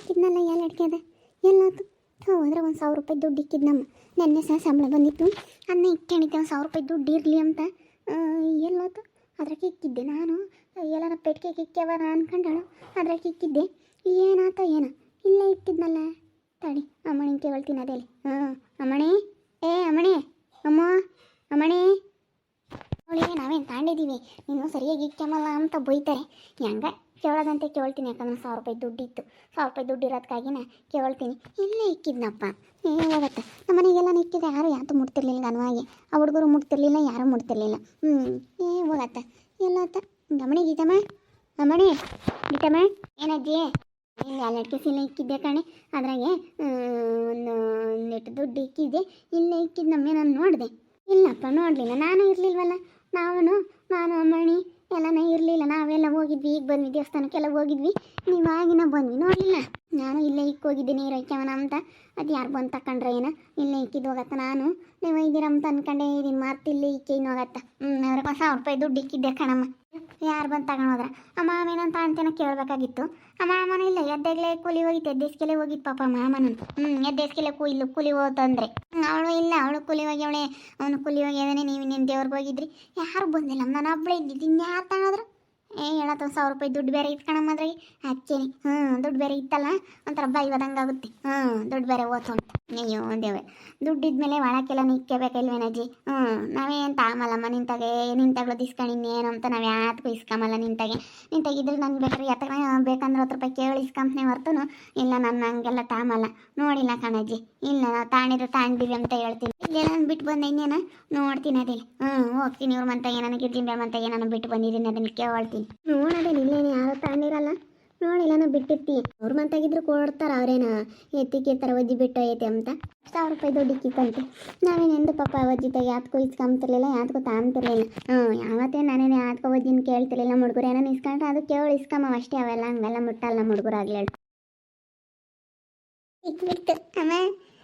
ಇಕ್ಕಿದ್ನಲ್ಲ ಎಲ್ಲ ಅಡ್ಕೆ ಎಲ್ಲಾತು ಹೋದ್ರೆ 1,000 ರೂಪಾಯಿ ದುಡ್ಡು ಇಕ್ಕಿದ್ ನಮ್ಮ ನೆನ್ನೆ ಸಹ ಸಂಬಳ ಬಂದಿತ್ತು ಅದನ್ನ ಇಟ್ಟಣಿದ್ದೆ 1,000 ರೂಪಾಯಿ ದುಡ್ಡು ಇರಲಿ ಅಂತ ಎಲ್ಲಾತು ಅದ್ರಾಗೆ ಇಕ್ಕಿದ್ದೆ ನಾನು ಎಲ್ಲಾರ ಪೆಟ್ಟಿಗೆ ಇಕ್ಕ್ಯವನ ಅನ್ಕೊಂಡಳು ಅದ್ರಾಗೆ ಇಕ್ಕಿದ್ದೆ ಏನಾತ ಏನ ಇಲ್ಲೇ ಇಟ್ಟಿದ್ನಲ್ಲ ತಡಿ ಅಮ್ಮಣಿಗೆ ಕೇಳ್ತೀನಿ ಅದೇಲಿ ಅಮ್ಮಣಿ ಅಮ್ಮಣಿ ಅಮ್ಮ ಅಮ್ಮಣಿ ಅವಳಿಗೆ ನಾವೇನು ತಾಂಡಿದ್ದೀವಿ ನೀನು ಸರಿಯಾಗಿ ಇಕ್ಕಮಲ್ಲ ಅಂತ ಬೈತಾರೆ ಹೆಂಗ ಕೇಳೋದಂತೆ ಕೇಳ್ತೀನಿ ಯಾಕಂದ್ರೆ 1,000 ರೂಪಾಯಿ ದುಡ್ಡಿತ್ತು 1,000 ರೂಪಾಯಿ ದುಡ್ಡು ಇರೋದಕ್ಕಾಗಿನ ಕೇಳ್ತೀನಿ ಇಲ್ಲೇ ಇಕ್ಕಿದ್ನಪ್ಪ ಹೋಗತ್ತೆ ನಮ್ಮ ಮನೆಗೆಲ್ಲ ಇಕ್ಕಿದೆ ಯಾರು ಯಾತು ಮುಟ್ತಿರ್ಲಿಲ್ಲ ಗನವಾಗಿ ಆ ಹುಡುಗರು ಮುಟ್ತಿರ್ಲಿಲ್ಲ ಯಾರೂ ಮುಟ್ತಿರ್ಲಿಲ್ಲ ಹೋಗತ್ತೆ ಎಲ್ಲತ್ತ ಗಮಣಿ ಗೀತಮ್ಮ ಅಮ್ಮಣಿ ಗೀತಮ್ಮ ಏನಜ್ಜಿ ಇಲ್ಲಿ ಅಲ್ಲಕ್ಕೆ ಸಿಲ್ಲ ಇಕ್ಕಿದ್ದೆ ಕಣೆ ಅದ್ರಾಗೆ ಒಂದಿಟ್ಟು ದುಡ್ಡು ಇಕ್ಕಿದ್ದೆ ಇಲ್ಲೇ ಇಕ್ಕಿದ್ದು ನಮ್ಮೇ ನಾನು ನೋಡಿದೆ ಇಲ್ಲಪ್ಪ ನೋಡಲಿಲ್ಲ ನಾನು ಇರಲಿಲ್ವಲ್ಲ ನಾನು ಅಮ್ಮಣಿ ಎಲ್ಲನ ಇರಲಿಲ್ಲ ನಾವೆಲ್ಲ ಹೋಗಿದ್ವಿ ಈಗ ಬಂದ್ವಿ ದೇವಸ್ಥಾನಕ್ಕೆಲ್ಲ ಹೋಗಿದ್ವಿ ನೀವು ಆಗಿನ ಬಂದ್ವಿ ನೋಡಲಿಲ್ಲ ನಾನು ಇಲ್ಲೇ ಇಕ್ಕೋಗಿದ್ದೆ ನೀರು ಇಕ್ಕವನ ಅಂತ ಅದು ಯಾರು ಬಂದು ತಕೊಂಡ್ರೆ ಏನೋ ಇಲ್ಲೇ ಇಕ್ಕಿದ್ದು ಹೋಗತ್ತ ನಾನು ನೀವು ಇದ್ದೀರಂತ ಅನ್ಕೊಂಡೆ ಇದೀನಿ ಮಾತು ಇಲ್ಲೇ ಇಕ್ಕಿ ಹೋಗತ್ತ ಅವ್ರಿಗೆ 1,000 ರೂಪಾಯಿ ದುಡ್ಡು ಇಕ್ಕಿದ್ದೆ ಕಣಮ್ಮ ಯಾರು ಬಂದು ತಗೊಂಡೋದ್ರ ಆ ಮಾಮೇನಂತ ಅಂತೇನೋ ಕೇಳಬೇಕಾಗಿತ್ತು ಆ ಮಾಮನ ಇಲ್ಲ ಎದ್ದೆಗ್ಲೇ ಕೂಲಿ ಹೋಗಿತ್ತು ಎದ್ದೇಸ್ಕೆಲೆ ಹೋಗಿತ್ತು ಪಾಪ ಮಾಮನ ಎದ್ದೇಸ್ಕೆಲೆ ಕೂಲಿ ಹೋತಂದ್ರೆ ಅವಳು ಇಲ್ಲ ಅವಳು ಕೂಲಿ ಹೋಗಿ ಅವನು ಕೂಲಿ ಹೋಗಿ ಅದನ್ನೇ ನೀವು ಇನ್ನೇನು ದೇವ್ರಿಗೆ ಹೋಗಿದ್ರಿ ಯಾರು ಬಂದಿಲ್ಲ ನಾನು ಒಬ್ಬಳೇ ಇದ್ದಿದ್ದು ಇನ್ಯಾರು ತಗೊಂಡ್ರು ಹೇಳತ್ತ 1,000 ರೂಪಾಯಿ ದುಡ್ಡು ಬೇರೆ ಇಟ್ಕೊಳಮ್ಮದ್ರಾಗೆ ಹಚ್ಚೇನಿ ದುಡ್ಡು ಬೇರೆ ಇತ್ತಲ್ಲ ಒಂಥರ ಬೈವದಂಗೆ ಆಗುತ್ತೆ ದುಡ್ಡು ಬೇರೆ ಓದ್ತು ಅಂತ ಅಯ್ಯೋ ದೇವೆ ದುಡ್ಡಿದ್ಮೇಲೆ ಒಳಕ್ಕೆಲ್ಲ ನಿಕ್ಕಬೇಕಲ್ವೇನಜ್ಜಿ ನಾವೇನು ತಾಮಲ್ಲಮ್ಮ ನಿಂತಾಗ್ಲೋ ಇಸ್ಕೊಂಡು ಇನ್ನೇನು ಅಂತ ನಾವು ಯಾತಕ್ಕೂ ಇಸ್ಕೊಂಬಲ್ಲ ನಿಂತಾಗಿದ್ರೆ ನಂಗೆ ಬೇಕಾದ್ರೆ ಬೇಕಂದ್ರೆ 10 ರೂಪಾಯಿ ಕೇಳಿ ಇಸ್ಕೊಂಬನೇ ಹೊರ್ತನು ಇಲ್ಲ ನಾನು ಹಂಗೆಲ್ಲ ತಾಮಲ್ಲ ನೋಡಿಲ್ಲ ಕಣಜ್ಜಿ ಇಲ್ಲ ನಾವು ತಾಂಡಿದ್ವಿ ಅಂತ ಹೇಳ್ತೀನಿ ಇಲ್ಲೆಲ್ಲ ಬಿಟ್ಟು ಬಂದೆ ಇನ್ನೇನ ನೋಡ್ತೀನಿ ಅದೇಲಿ ಹೋಗ್ತೀನಿ ಇವ್ರ ಮಂತಾಗೆ ನಾನು ಗಿರ್ಜಿಂಬೆ ಮಂತಾಗೆ ನಾನು ಬಿಟ್ಟು ಬಂದಿದ್ದೀನಿ ಅದನ್ನು ಕೇಳ್ತೀನಿ ನೋಡೋದೇನು ಇಲ್ಲೇನು ಯಾರು ತಾಂಡಿರಲ್ಲ ನೋಡಿಲ್ಲ ನಾವು ಬಿಟ್ಟಿರ್ತೀವಿ ಅವ್ರ ಮಂತಾಗಿದ್ರು ಕೊಡ್ತಾರ ಅವ್ರೇನ ಎತ್ತಿಕ್ಕಿರ್ತಾರೆ ಒಜ್ಜಿ ಬಿಟ್ಟು ಐತೆ ಅಂತ 1,000 ರೂಪಾಯಿ ದುಡ್ಡು ಇಕ್ಕಿತ್ತಂತೆ ನಾವೇನೆಂದು ಪಾಪ ಒಜ್ಜಿ ತಾಗಿ ಯಾತ್ಕೋ ಇಸ್ಕೊಂತಿರ್ಲಿಲ್ಲ ಯಾತ್ಕೋ ತಾಂತಿರ್ಲಿಲ್ಲ ಯಾವತ್ತೇ ನಾನೇನು ಯಾತ್ಕೋ ಒಜ್ಜಿನ ಕೇಳ್ತಿರ್ಲಿಲ್ಲ ಮುಡುಗರು ಏನೋ ಇಸ್ಕೊಂಡ್ರೆ ಅದು ಕೇಳಿ ಇಸ್ಕೊಂಬ ಅಷ್ಟೇ ಅವೆಲ್ಲ ಹಂಗೆಲ್ಲ ಮುಟ್ಟಲ್ಲ ಮುಡುಗರಾಗ್ಲಿ ಹೇಳಿ ಸಿಕ್ಬಿಡ್ತು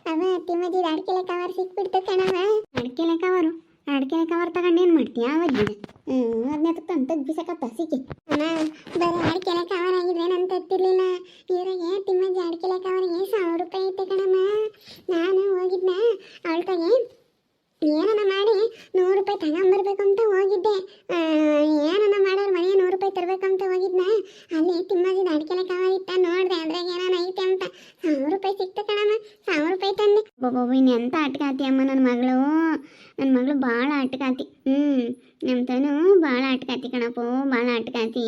ಅಮ್ಮ ತಿಮ್ಮಜ್ಜಿ ಅಡ್ಕೆಲೆ ಕವರ್ ಸಿಕ್ಬಿಡ್ತು ಕಣಮ್ಮ ಅಡ್ಕೆಲೆ ಕವರ್ ತಗೊಂಡು ಏನು ಮಾಡ್ತೀಯ ಅವಜ್ಜಿನ ಅದನ್ನ ತಂದು ಬಿಸಕತ್ತ ಸಿಕ್ಕಿ ಬರೀ ಅಡ್ಕೆಲೆ ಕವರ್ ಆಗಿದ್ರೆ ನಾನು ತತ್ತಿರ್ಲಿಲ್ಲ ಇವ್ರಿಗೆ ತಿಮ್ಮಜ್ಜಿ ಅಡ್ಕೆಲೆ ಕವರ್ಗೆ 1,000 ರೂಪಾಯಿ ಐತೆ ಕಣಮ್ಮ ನಾನು ಹೋಗಿದ್ನ ಅವಳ ಕೈಗೆ ಏನನ ಮಾಡಿ 100 ರೂಪಾಯಿ ತಗೊಂಬರ್ಬೇಕು ಅಂತ ಹೋಗಿದ್ದೆ ಏನನ ಮಾಡೋರು ಮನೆಗೆ 100 ರೂಪಾಯಿ ತರಬೇಕಂತ ಹೋಗಿದ್ನ ಅಲ್ಲಿ ತಿಮ್ಮಜ್ಜಿದ ಅಡ್ಕೆಲೆ ಕವರ್ ಇತ್ತ ನೋಡಿದೆ ಅದ್ರಾಗ ಏನಾನ ಐತೆ ಅಂತ 100 ರೂಪಾಯಿ ಸಿಕ್ತು ಕಣಮ್ಮ 100 ರೂಪಾಯಿ ತಂದೆ ಇನ್ನು ಎಂತ ಆಟಕಾತಿ ಅಮ್ಮ ನನ್ನ ಮಗಳು ಭಾಳ ಆಟಕಾತಿ ನಮ್ಮ ತನು ಭಾಳ ಆಟಕಾತಿ ಕಣಪ್ಪು ಭಾಳ ಆಟಕಾತಿ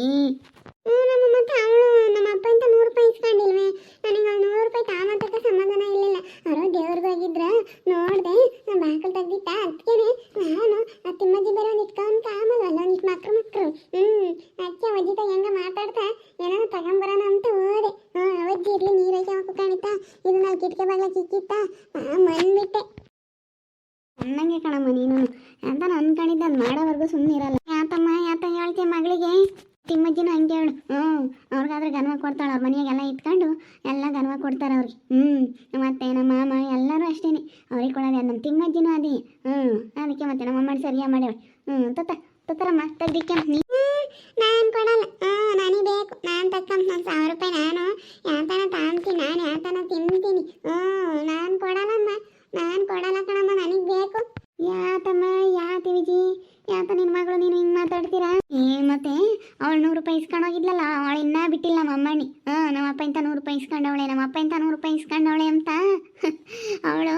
ನಮ್ಮ ಮತ್ತೆ ಅವಳು ನಮ್ಮ ಅಪ್ಪ ಅಂತ 100 ರೂಪಾಯಿ ಇಸ್ಕೊಂಡಿಲ್ವೇ ನನಗೆ 100 ರೂಪಾಯಿ ತಾಮತಕ್ಕ ಸಮಾಧಾನ ಇರಲಿಲ್ಲ ಅವರು ದೇವ್ರಿಗೆ ಹೋಗಿದ್ರ ನೋಡಿದೆ ಬಾಕಲು ತೆಗ್ದಿಟ್ಟ ಅದಕ್ಕೇನೆ ನಾನು ತಿಮ್ಮಜ್ಜಿ ಬೇರೆ ಒಂದು ಇಟ್ಕೊಂಡು ಕಾಮಲ್ವಲ್ಲ ಒಂದಿಟ್ಟು ಮಕ್ಳು ಅಚ್ಚ ಅಜ್ಜಿತ ಹೆಂಗ ಮಾತಾಡ್ತಾ ಏನಾದ್ರು ತಗೊಂಬರೋಣ ಅಂತ ಹೋದೆ ಅವಜ್ಜಿ ಇರ್ಲಿ ನೀರೈಕೆ ಹಾಕು ಕಾಣಿತಾ ಇದು ನಾವು ಕಿಟಕಿ ಬಾಗ್ಲ ಚಿಕ್ಕಿತ್ತ ಬಂದ್ಬಿಟ್ಟೆ ಅನ್ನಂಗೆ ಕಣಮ್ಮ ನೀನು ಅಂತ ಅನ್ಕೊಂಡಿದ್ದೆ ಅದು ಮಾಡೋವರೆಗೂ ಸುಮ್ಮನೆ ಇರಲ್ಲ ಯಾತ ಹೇಳ್ತೀಯ ಮಗಳಿಗೆ ತಿಮ್ಮಜ್ಜಿನೂ ಹಂಗೆ ಹೇಳು ಅವ್ರಿಗಾದ್ರೆ ಗನ್ವ ಕೊಡ್ತಾಳೆ ಅವ್ರ ಮನೆಯಾಗೆಲ್ಲ ಇಟ್ಕೊಂಡು ಎಲ್ಲ ಗನ್ವ ಕೊಡ್ತಾರೆ ಅವ್ರಿಗೆ ಮತ್ತೆ ನಮ್ಮ ಮಾಮ ಎಲ್ಲರೂ ಅಷ್ಟೇ ಅವ್ರಿಗೆ ಕೊಡೋದೆ ನಮ್ಮ ತಿಮ್ಮಜ್ಜಿನೂ ಅದೇ ಅದಕ್ಕೆ ಮತ್ತೆ ನಮ್ಮ ಅಮ್ಮ ಸರಿಯಾಗಿ ಮಾಡ್ಯಾವಳು ತತ್ತರಮ್ಮ ತೆಗ್ದಿಕ್ಕೆ ನಾನು ಕೊಡಲ್ಲ ನನಗೆ ಬೇಕು ನಾನು ತಕ್ಕಂತ ನಾನು 1,000 ರೂಪಾಯಿ ನಾನು ಯಾತನ ತಾಂತೀನಿ ನಾನು ಯಾತನ ತಿಂತೀನಿ ನಾನು ಕೊಡಲ್ಲಮ್ಮ ನಾನು ಕೊಡಲ್ಲ ಕಣಮ್ಮ ನನಗೆ ಬೇಕು ಯಾತಮ್ಮ ಯಾತಿ ವಿಜಿ ಯಾತ ನಿನ್ನ ಮಗಳು ನೀನು ಹಿಂಗೆ ಮಾತಾಡ್ತೀರಾ ಮತ್ತೆ ಅವಳು 100 ರೂಪಾಯಿ ಇಸ್ಕೊಂಡು ಹೋಗಿದ್ಲಲ್ಲ ಅವಳು ಇನ್ನೂ ಬಿಟ್ಟಿಲ್ಲ ನಮ್ಮ ಅಮ್ಮಣ್ಣಿ ನಮ್ಮ ಅಪ್ಪ ಇಂಥ 100 ರೂಪಾಯಿ ಇಸ್ಕೊಂಡವಳೆ ನಮ್ಮ ಅಪ್ಪ ಇಂಥ 100 ರೂಪಾಯಿ ಇಸ್ಕೊಂಡವಳೆ ಅಂತ ಅವಳು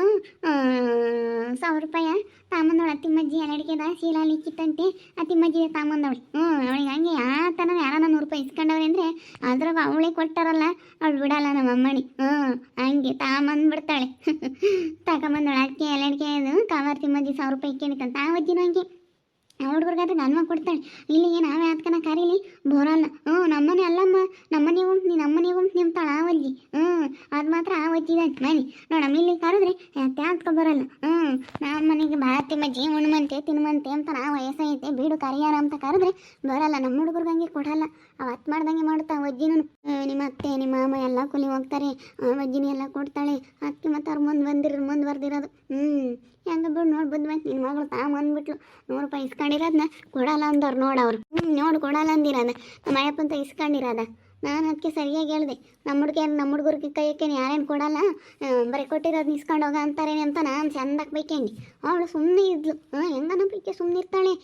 1,000 ರೂಪಾಯಿ ತಾಂಬಂದವಳು ತಿಮ್ಮಜ್ಜಿ ಅಡಿಕೆದ ಶೀಲಾಲಿ ಇಕ್ಕಿತ್ತಂತೆ ಆ ತಿಮ್ಮಜ್ಜಿ ತಾಂಬಂದವಳು ಅವಳಿಗೆ ಹಂಗೆ ಯಾತನ ಯಾರನ್ನ 100 ರೂಪಾಯಿ ಇಸ್ಕೊಂಡವ್ರೆ ಅಂದರೆ ಅದ್ರಾಗ ಅವಳೇ ಕೊಟ್ಟಾರಲ್ಲ ಅವಳು ಬಿಡಲ್ಲ ನಮ್ಮ ಅಮ್ಮಣ್ಣಿ ಹಂಗೆ ತಾಂಬಂದ್ಬಿಡ್ತಾಳೆ ತಗೊಂಬಂದವಳು ಅಡಿಕೆ ಎಲ್ಲ ಅಡಿಕೆ ಅದು ಕವರ್ ತಿಮ್ಮಜ್ಜಿ 1,000 ರೂಪಾಯಿ ಇಕ್ಕೇನಿತ್ತಂತ ಆ ಅಜ್ಜಿನೂ ಹಂಗೆ ಹುಡುಗರಿಗಾದ್ರೆ ಗನ್ವ ಕೊಡ್ತಾಳೆ ಇಲ್ಲಿಗೆ ನಾವೇ ಅದಕ್ಕನ ಕರೀಲಿ ಬರೋಲ್ಲ ನಮ್ಮನೆ ಅಲ್ಲಮ್ಮ ನಮ್ಮನೆ ನಮ್ಮನೆ ನಿಮ್ತಾಳ ಆವಜ್ಜಿ ಅದು ಮಾತ್ರ ಆವಜ್ಜಿದ ಮನೆ ನೋಡಮ್ಮ ಇಲ್ಲಿ ಕರೆದ್ರೆ ಯಾತ್ಕೊ ಬರಲ್ಲ ನಮ್ಮ ಮನೆಗೆ ಭಾಳ ತಿಮ್ಮಜ್ಜಿ ಉಣ್ಮಂತೆ ತಿನ್ಮಂತೆ ಅಂತ ನಾ ವಯಸ್ಸೈತೆ ಬೀಡು ಕರಿಯಾರ ಅಂತ ಕರೆದ್ರೆ ಬರಲ್ಲ ನಮ್ಮ ಹುಡುಗರ್ಗಂಗೆ ಕೊಡಲ್ಲ ಅವತ್ತು ಮಾಡ್ದಂಗೆ ಮಾಡುತ್ತಾ ಅವಜ್ಜಿನೂ ನಿಮ್ಮ ಅತ್ತೆ ನಿಮ್ಮ ಮಾಮ ಎಲ್ಲ ಕೂಲಿ ಹೋಗ್ತಾರೆ ಅವಜ್ಜಿನ ಎಲ್ಲ ಕೊಡ್ತಾಳೆ ಅದಕ್ಕೆ ಮತ್ತು ಅವ್ರು ಮುಂದುವರೆದಿರೋದು ಹೆಂಗ ಬಿಡು ನೋಡಿ ಬಂದ್ಬೇಕು ನಿನ್ನ ಮಗಳು ಬಂದ್ಬಿಟ್ಲು 100 ರೂಪಾಯಿ ಇಸ್ಕೊಂಡಿರೋದನ್ನ ಕೊಡಲ್ಲ ಅಂದವ್ರು ನೋಡವ್ರು ನೋಡಿ ಕೊಡಲ್ಲ ಅಂದಿರೋದ ನಮ್ಮ ಅಯ್ಯಪ್ಪಂತ ಇಸ್ಕೊಂಡಿರೋದ ನಾನು ಅದಕ್ಕೆ ಸರಿಯಾಗಿ ಹೇಳಿದೆ. ನಮ್ಮ ಹುಡುಗರಿಗೆ ಕೈಯಕ್ಕೇನು ಯಾರೇನು ಕೊಡಲ್ಲ, ಬರೀ ಕೊಟ್ಟಿರೋದು ಇಸ್ಕೊಂಡು ಹೋಗ ಅಂತಾರೇನೆ ಅಂತ ನಾನು ಚಂದಕ್ಕೆ ಬೈಕಂಡು. ಅವಳು ಸುಮ್ಮನೆ ಇದ್ಲು. ಹೆಂಗನ ಬೈಕೆ ಸುಮ್ಮನೆ ಇರ್ತಾಳೆ.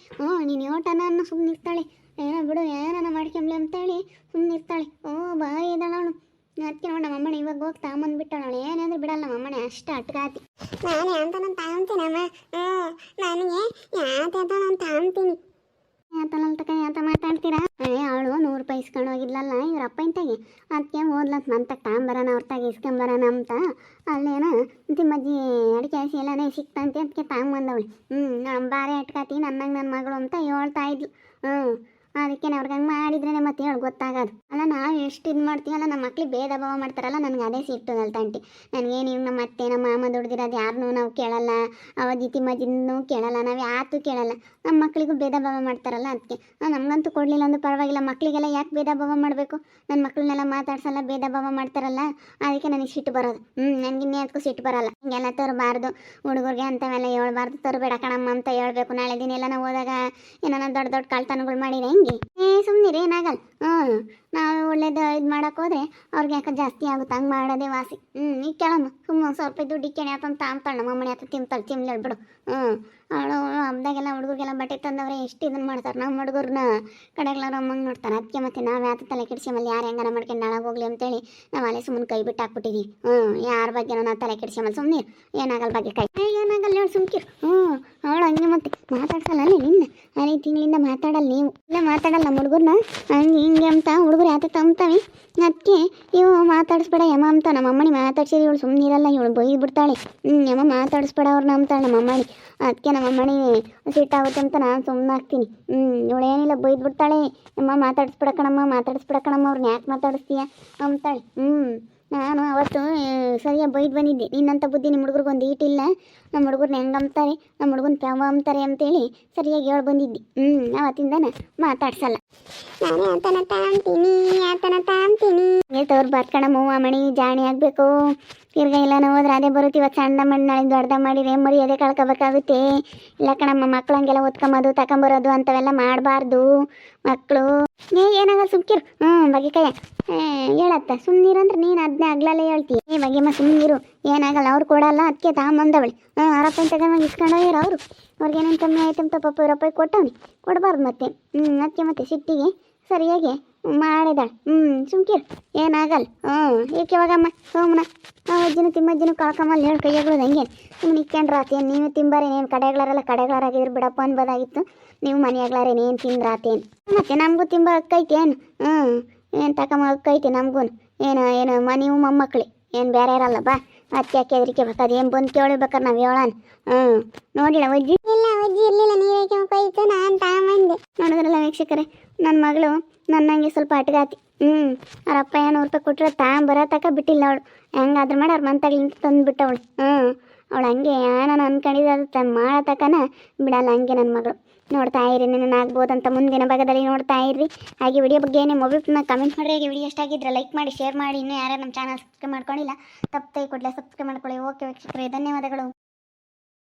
ನೀನು ಯೋಟನ ಸುಮ್ಮನೆ ಇರ್ತಾಳೆ. ಏನೋ ಬಿಡು ಏನಾನ ಮಾಡ್ಕೊಂಬ್ಲಿ ಅಂತೇಳಿ ಸುಮ್ಮನೆ ಇರ್ತಾಳೆ. ಬಾಯಿ ಇದ್ದಾಳೆ ಅವಳು. ಅದಕ್ಕೆ ನೋಡಿ ನಮ್ಮಮ್ಮನೆ ಇವಾಗ ಹೋಗಿ ತಗೊಂಬಂದ್ಬಿಟ್ಟಾಳೆ. ಅವಳು ಏನಾದರೂ ಬಿಡಲ್ಲ ನಮ್ಮಮ್ಮನೆ, ಅಷ್ಟು ಅಟ್ಕಾತಿ. ನಾನು ಅಂತ ನಾನು ತಗೊಂತೀನಮ್ಮ. ನನಗೆ ಯಾತ ನಾನು ತಗೊಂತೀನಿ. ಯಾತನಲ್ತಕ ಯಾತ ಮಾತಾಡ್ತೀರಾ? ಅವಳು 100 ರೂಪಾಯಿ ಇಸ್ಕೊಂಡು ಹೋಗಿದ್ಲಲ್ಲ ಇವ್ರ ಅಪ್ಪ ಇಂತಾಗೆ. ಅದಕ್ಕೆ ಓದ್ಲಂತ ನನ್ನ ತಗ ತಗೊಂಬರೋಣ ಅವ್ರ ತಾಗ ಇಸ್ಕೊಂಬರೋಣ ಅಂತ. ಅಲ್ಲೇನೋ ತಿಮ್ಮಜ್ಜಿ ಅಡಿಕೆ ಹಸಿ ಎಲ್ಲನೇ ಸಿಕ್ತಂತೆ, ಅದಕ್ಕೆ ತಗೊಂಬಂದವಳು. ನಮ್ಮ ಬಾರಿ ಅಟ್ಕಾತಿ ನನ್ನಂಗೆ ನನ್ನ ಮಗಳು ಅಂತ ಹೇಳ್ತಾ ಇದ್ಲು. ಅದಕ್ಕೆ ಅವ್ರಿಗೆ ಹಂಗೆ ಮಾಡಿದ್ರೇ ಮತ್ತೆ ಹೇಳಿ ಗೊತ್ತಾಗೋದು. ಅಲ್ಲ ನಾವು ಎಷ್ಟು ಇದು ಮಾಡ್ತೀವಲ್ಲ, ನಮ್ಮ ಮಕ್ಳಿಗೆ ಭೇದ ಭಾವ ಮಾಡ್ತಾರಲ್ಲ, ನನಗೆ ಅದೇ ಸಿಟ್ಟು ತಂಟಿ. ನನಗೇನು ಇವ್ರು ನಮ್ಮ ಅತ್ತೆ ನಮ್ಮ ಮಾಮ ದುಡ್ದಿರೋದು ಯಾರನ್ನೂ ನಾವು ಕೇಳಲ್ಲ, ಅವಜ್ಜಿ ತಿಮ್ಮಜ್ಜಿನೂ ಕೇಳಲ್ಲ, ನಾವು ಯಾತೂ ಕೇಳಲ್ಲ. ನಮ್ಮ ಮಕ್ಕಳಿಗೂ ಭೇದ ಭಾವ ಮಾಡ್ತಾರಲ್ಲ ಅದಕ್ಕೆ. ನಮಗಂತೂ ಕೊಡಲಿಲ್ಲ ಅಂದ್ರೂ ಪರವಾಗಿಲ್ಲ, ಮಕ್ಕಳಿಗೆಲ್ಲ ಯಾಕೆ ಭೇದ ಭಾವ ಮಾಡಬೇಕು? ನನ್ನ ಮಕ್ಕಳನ್ನೆಲ್ಲ ಮಾತಾಡ್ಸಲ್ಲ, ಭೇದ ಭಾವ ಮಾಡ್ತಾರಲ್ಲ, ಅದಕ್ಕೆ ನನಗೆ ಸಿಟ್ಟು ಬರೋದು. ನನಗೆ ಇನ್ನೇದಕ್ಕೂ ಸಿಟ್ಟು ಬರೋಲ್ಲ. ಹಿಂಗೆಲ್ಲ ತರಬಾರ್ದು, ಹುಡುಗರಿಗೆ ಅಂಥವೆಲ್ಲ ಹೇಳ್ಬಾರ್ದು, ತರಬೇಡ ಕಣಮ್ಮ ಅಂತ ಹೇಳ್ಬೇಕು. ನಾಳೆ ದಿನ ಎಲ್ಲ ನಾವು ಹೋದಾಗ ಏನಾನ ದೊಡ್ಡ ದೊಡ್ಡ ಕಳ್ತನಗಳು ಮಾಡಿದ್ರೆ ಹೆಂಗೆ? ಸುಮ್ಮನಿರಿ, ಏನಾಗಲ್ಲ. ನಾವು ಒಳ್ಳೇದು ಇದು ಮಾಡೋಕೆ ಹೋದ್ರೆ ಅವ್ರಿಗೆ ಯಾಕೆ ಜಾಸ್ತಿ ಆಗುತ್ತೆ, ಹಂಗೆ ಮಾಡೋದೇ ವಾಸಿ. ಈಗ ಕೇಳಮ್ಮ, ಸುಮ್ಮನೆ 100 ರೂಪಾಯಿ ದುಡ್ಡು ಇಕ್ಕಣೆ ಆತಂತ ಅಂತಾಳೆ. ನಮ್ಮ ಅಮ್ಮನೆ ಆತ ತಿಮ್ತಾಳೆ ಬಿಡು. ಅವಳು ಹಬ್ಬದಾಗೆಲ್ಲ ಹುಡುಗರಿಗೆಲ್ಲ ಬಟ್ಟೆ ತಂದವ್ರೆ ಎಷ್ಟು ಇದನ್ನು ಮಾಡ್ತಾರೆ. ನಮ್ಮ ಹುಡುಗರನ್ನ ಕಡೆಗಳವ್ರು ಅಮ್ಮಂಗೆ ನೋಡ್ತಾರೆ. ಅದಕ್ಕೆ ಮತ್ತೆ ನಾವು ಯಾತ ತಲೆ ಕೆಡಿಸ್ಕೊಂಬಲ್ಲಿ ಯಾರು ಹೆಂಗಾರ ಮಾಡ್ಕೊಂಡು ನಾಳಾಗ ಹೋಗ್ಲಿ ಅಂತೇಳಿ ನಾವು ಅಲ್ಲೇ ಸುಮ್ಮನೆ ಕೈ ಬಿಟ್ಟು ಹಾಕ್ಬಿಟ್ಟಿದ್ದೀವಿ. ಯಾರ ಬಗ್ಗೆನೂ ನಾವು ತಲೆ ಕೆಡಿಸ್ಕೊಂಬಲ್ಲಿ ಸುಮ್ಮನೆ ಏನಾಗಲ್ಲ ಬಗ್ಗೆ ಕೈ ಏನಾಗಲ್ಲ ಹೇಳಿ ಸುಮ್ಕಿರು. ಅವಳು ಹಂಗೆ ಮತ್ತೆ ಮಾತಾಡ್ಸಲ್ಲ ಅಲ್ಲಿ ನಿನ್ನ 5 ತಿಂಗಳಿಂದ ಮಾತಾಡಲ್ಲ. ನೀವು ಇಲ್ಲ ಮಾತಾಡಲ್ಲ ನಮ್ಮ ಹುಡುಗರನ್ನ ಹಂಗೆ ಹಿಂಗೆ ಅಂತ. ಹುಡುಗರು ಯಾತ ತಂತಾವೆ. ಅದಕ್ಕೆ ಇವು ಮಾತಾಡಿಸ್ಬೇಡ ಯಮ್ಮ ಅಂತ ನಮ್ಮ ಅಮ್ಮನಿ ಮಾತಾಡ್ಸಿದ್ರೆ ಇವಳು ಸುಮ್ಮನೆ ಇರಲ್ಲ. ಇವಳು ಬೈದು ಬಿಡ್ತಾಳೆ. ಯಮ್ಮ ಮಾತಾಡಿಸ್ಬೇಡ ಅವ್ರನ್ನ ಅಂತಾಳೆ ನಮ್ಮ ಅಮ್ಮನಿ. ಅದಕ್ಕೆ ನಮ್ಮ ಅಮ್ಮನಿ ಸಿಟ್ಟಾಗುತ್ತೆ ಅಂತ ನಾನು ಸುಮ್ಮನೆ ಆಗ್ತೀನಿ. ಇವಳೇನಿಲ್ಲ ಬೈದು ಬಿಡ್ತಾಳೆ. ಅಮ್ಮ ಮಾತಾಡಿಸ್ಬಿಡ ಕಣಮ್ಮ ಅವ್ರನ್ನ ಯಾಕೆ ಮಾತಾಡಿಸ್ತೀಯ ಅಂತಾಳೆ. ನಾನು ಅವತ್ತು ಸರಿಯಾಗಿ ಬೈದು ಬಂದಿದ್ದೆ. ನಿನ್ನಂಥ ಬುದ್ಧಿ ನಿಮ್ಮ ಹುಡುಗರಿಗೊಂದು ಈಟಿಲ್ಲ, ನಮ್ಮ ಹುಡುಗರನ್ನ ಹೆಂಗೆ ಅಂತಾರೆ, ನಮ್ಮ ಹುಡುಗನ ಪ್ಯಾವ ಅಂತಾರೆ ಅಂತೇಳಿ ಸರಿಯಾಗಿ ಹೇಳಿ ಬಂದಿದ್ದೆ. ಅವತ್ತಿಂದನ ಮಾತಾಡ್ಸಲ್ಲ. ನಾನೇ ಆತನ ತಾಂತೀನಿ ತೋರ್ ಬರ್ಕಣಮ್ಮ ಮಣಿ ಜಾಣಿ ಆಗಬೇಕು. ತಿರ್ಗ ಇಲ್ಲ ನಾವು ಹೋದ್ರೆ ಅದೇ ಬರುತ್ತೆ. ಇವತ್ತು ಸಣ್ಣ ಮಾಡಿ ನಾಳೆ ದೊಡ್ಡ ಮಾಡಿದ್ರೆ ಮರಿ ಅದೇ ಕಳ್ಕೊಬೇಕಾಗುತ್ತೆ. ಇಲ್ಲ ಕಣಮ್ಮ, ಮಕ್ಳು ಹಂಗೆಲ್ಲ ಓದ್ಕೊಂಬೋದು ತಗೊಂಬರೋದು ಅಂಥವೆಲ್ಲ ಮಾಡಬಾರ್ದು. ಮಕ್ಕಳು ಏನಾಗಲ್ಲ ಸುಮ್ಕಿರು. ಬಗೆಕಾಯ ಹೇಳತ್ತ ಸುಮ್ಮನಿರಂದ್ರೆ ನೀನು ಅದನ್ನೇ ಆಗ್ಲಲ್ಲೇ ಹೇಳ್ತೀಯ. ಬಗೆಮ್ಮ ಸುಮ್ಮನಿರು, ಏನಾಗಲ್ಲ. ಅವ್ರು ಕೊಡಲ್ಲ, ಅದಕ್ಕೆ ತಗೊಂಬಂದವಳಿ. 6 ರೂಪಾಯಿ ತಗೊಂಡು ಇಸ್ಕೊಂಡು ಹೋಗ್ಯಾರ ಅವರು. ಅವ್ರಿಗೇನೇನು ಕಮ್ಮಿ ಆಯ್ತಂತ ಪಾಪ 2 ರೂಪಾಯಿ ಕೊಟ್ಟವನಿ, ಕೊಡಬಾರ್ದು ಮತ್ತೆ. ಅದಕ್ಕೆ ಮತ್ತೆ ಸಿಟ್ಟಿಗೆ ಸರಿಯಾಗಿ ಮಾಡಿದಾಳೆ. ಸುಮ್ಕಿರು, ಏನಾಗಲ್ಲ. ಏಕೆ ಇವಾಗಮ್ಮ ಸೋಮನ ಅಜ್ಜಿನೂ ತಿಮ್ಮಜ್ಜಿನೂ ಕಳ್ಕೊಂಬಲ್ಲಿ ಹೇಳಿ ಕೈಯಾಗಳದು ಹಂಗೆ ಸುಮ್ಮನೆ ಇಕ್ಕೊಂಡ್ರಾತೇನು? ನೀವು ತಿಂಬಾರೇನೇನು? ಕಡೆಗಳಾರಾಗಿದ್ರು ಬಿಡಪ್ಪ ಅನ್ಬೋದಾಗಿತ್ತು. ನೀವು ಮನೆಯಾಗ್ಲಾರೇನೇನು ತಿಂದ್ರಾತೇನು? ಮತ್ತೆ ನಮಗೂ ತಿಂಬ ಹಕ್ಕೈತೇನು? ಏನು ತಗೊಂಬ ಹಕ್ಕೈತಿ ನಮಗೂ. ಏನು ನೀವು ಮೊಮ್ಮಕ್ಳಿ ಏನು ಬೇರೆ ಇರಲ್ಲ ಬಾ. ಅದಕ್ಕೆ ಯಾಕೆ ಹೆದರಿಕೆ ಬೇಕಾದ ಏನು ಬಂದು ಕೇಳಿಬೇಕಾರೆ ನಾವು ಹೇಳೋಣ. ನೋಡಿಲ್ಲ ಅಜ್ಜಿ ಇಲ್ಲ, ಅಜ್ಜಿ ಇರಲಿಲ್ಲ, ನೀರೇ ಕೈತು ನಾನು ತಗೊಂಬಂದೆ. ನೋಡಿದ್ರಲ್ಲ ವೀಕ್ಷಕರೇ, ನನ್ನ ಮಗಳು ನನ್ನಂಗೆ ಸ್ವಲ್ಪ ಅಟ್ಗಾತಿ. ಅವ್ರಪ್ಪ 100 ರೂಪಾಯಿ ಕೊಟ್ಟರೆ ಬರೋತಕ ಬಿಟ್ಟಿಲ್ಲ ಅವಳು. ಹೆಂಗಾದ್ರೂ ಮಾಡಿ ಅವ್ರ ಮಂತಾಗ್ಲಿಂತ ತಂದುಬಿಟ್ಟವಳು. ಅವಳು ಹಂಗೆ ನಾನು ಅನ್ಕೊಂಡಿದ್ದೆ, ಅದು ಮಾಡತಕ್ಕನ ಬಿಡಲ್ಲ ಹಂಗೆ ನನ್ನ ಮಗಳು. ನೋಡ್ತಾ ಇರಿ, ನನ್ನ ಆಗ್ಬೋದಂತ ಮುಂದಿನ ಭಾಗದಲ್ಲಿ ನೋಡ್ತಾ ಇರ್ರಿ. ಹಾಗೆ ವಿಡಿಯೋ ಬಗ್ಗೆ ನಿಮ್ಮ ಒಬ್ಬರನ್ನ ಕಮೆಂಟ್ ಮಾಡಿರಿ. ಹಾಗೆ ವಿಡಿಯೋ ಎಷ್ಟಾಗಿದ್ರೆ ಲೈಕ್ ಮಾಡಿ, ಶೇರ್ ಮಾಡಿ. ಇನ್ನೂ ಯಾರು ನಮ್ಮ ಚಾನಲ್ ಸಬ್ಸ್ಕ್ರೈಬ್ ಮಾಡ್ಕೊಂಡಿಲ್ಲ ತಪ್ಪೇ ಕೊಡಲೇ ಸಬ್ಸ್ಕ್ರೈಬ್ ಮಾಡ್ಕೊಳ್ಳಿ. ಓಕೆ ವೀಕ್ಷಕರೇ, ಧನ್ಯವಾದಗಳು.